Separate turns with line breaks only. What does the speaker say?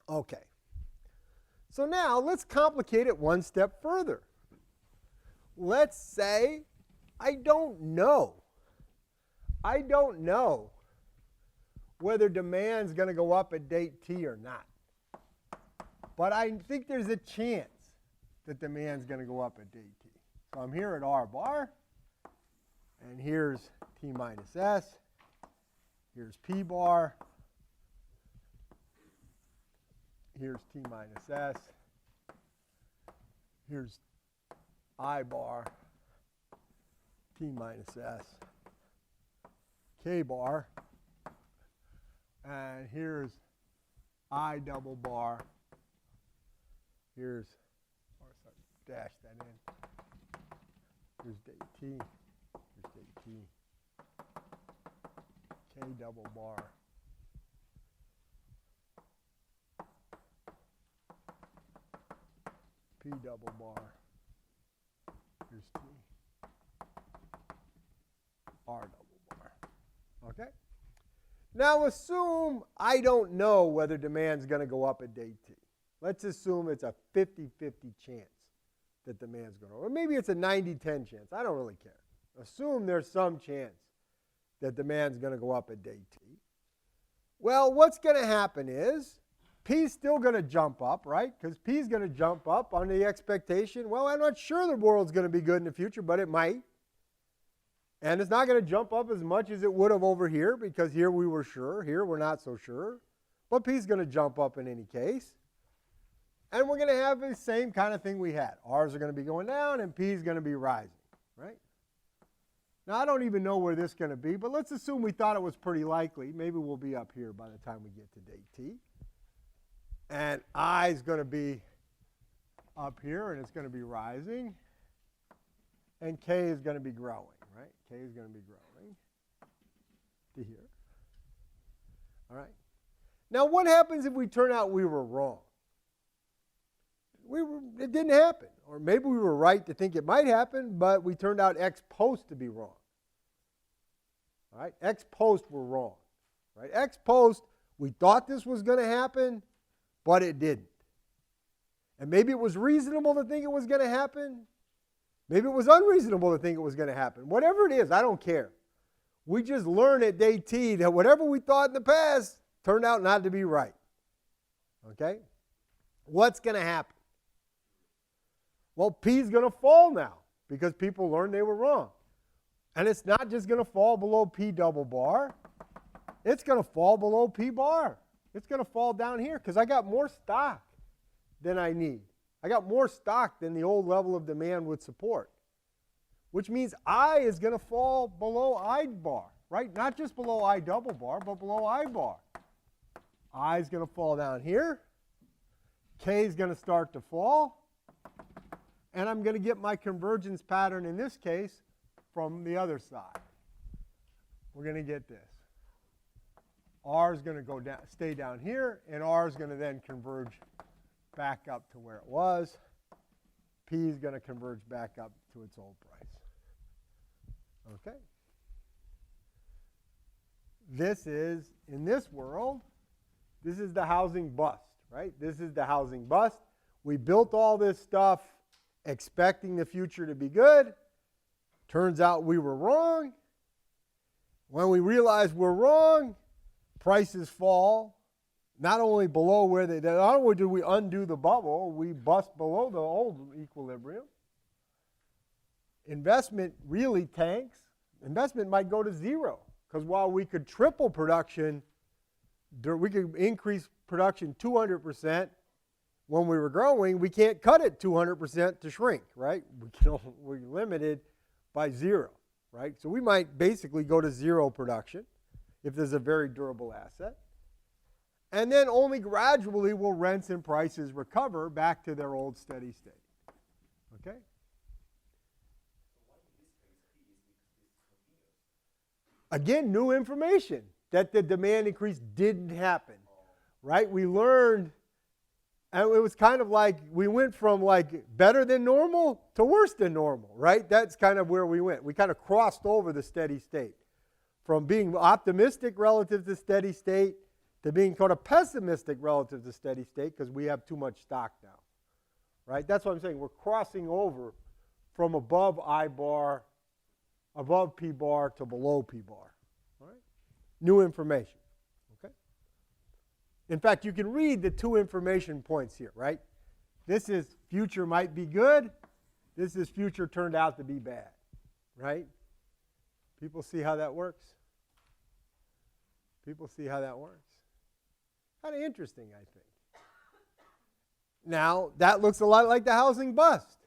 Okay. So now let's complicate it one step further. Let's say I don't know. I don't know whether demand's going to go up at date t or not. But I think there's a chance that demand's going to go up at date t. So I'm here at r bar, and here's t minus s. Here's p bar. Here's t minus s. Here's I bar, t minus s, k bar. And here's I double bar. Here's, or sorry, dash that in. Here's date t. Here's date t. K double bar. P double bar. Here's t. R double bar. Okay? Now assume I don't know whether demand's going to go up at date t. Let's assume it's a 50-50 chance that demand's going to, or maybe it's a 90-10 chance. I don't really care. Assume there's some chance that demand's going to go up at date t. Well, what's going to happen is P's still going to jump up, right? Because P's going to jump up on the expectation, well, I'm not sure the world's going to be good in the future, but it might. And it's not going to jump up as much as it would have over here, because here we were sure, here we're not so sure. But P's going to jump up in any case. And we're going to have the same kind of thing we had. R's are going to be going down, and P's going to be rising, right? Now, I don't even know where this is going to be, but let's assume we thought it was pretty likely. Maybe we'll be up here by the time we get to date t. And I is going to be up here, and it's going to be rising. And K is going to be growing, right? K is going to be growing to here. All right. Now, what happens if we turn out we were wrong? It didn't happen. Or maybe we were right to think it might happen, but we turned out ex post to be wrong. All right? Ex post we're wrong. Right? Ex post, we thought this was going to happen, but it didn't. And maybe it was reasonable to think it was going to happen. Maybe it was unreasonable to think it was going to happen. Whatever it is, I don't care. We just learn at day t that whatever we thought in the past turned out not to be right. Okay? What's going to happen? Well, P is going to fall now because people learned they were wrong. And it's not just going to fall below P double bar. It's going to fall below P bar. It's going to fall down here because I got more stock than I need. I got more stock than the old level of demand would support, which means I is going to fall below I bar, right? Not just below I double bar, but below I bar. I is going to fall down here. K is going to start to fall. And I'm going to get my convergence pattern in this case from the other side. We're going to get this. R is going to go down, stay down here, and R is going to then converge back up to where it was. P is going to converge back up to its old price. Okay? This is, in this world, this is the housing bust, right? This is the housing bust. We built all this stuff expecting the future to be good. Turns out we were wrong. When we realize we're wrong, prices fall. Not only below where they, not only do we undo the bubble, we bust below the old equilibrium. Investment really tanks. Investment might go to zero because while we could triple production, we could increase production 200%. When we were growing, we can't cut it 200% to shrink, right? We're limited by zero, right? So we might basically go to zero production if there's a very durable asset. And then only gradually will rents and prices recover back to their old steady state. Okay? Again, new information that the demand increase didn't happen, right? We learned, and it was kind of like we went from like better than normal to worse than normal, right? That's kind of where we went. We kind of crossed over the steady state from being optimistic relative to steady state to being kind of pessimistic relative to steady state because we have too much stock now, right? That's what I'm saying. We're crossing over from above I bar, above P bar to below P bar, all right? New information, okay? In fact, you can read the two information points here, right? This is future might be good. This is future turned out to be bad, right? People see how that works? People see how that works? Kind of interesting, I think. Now, that looks a lot like the housing bust.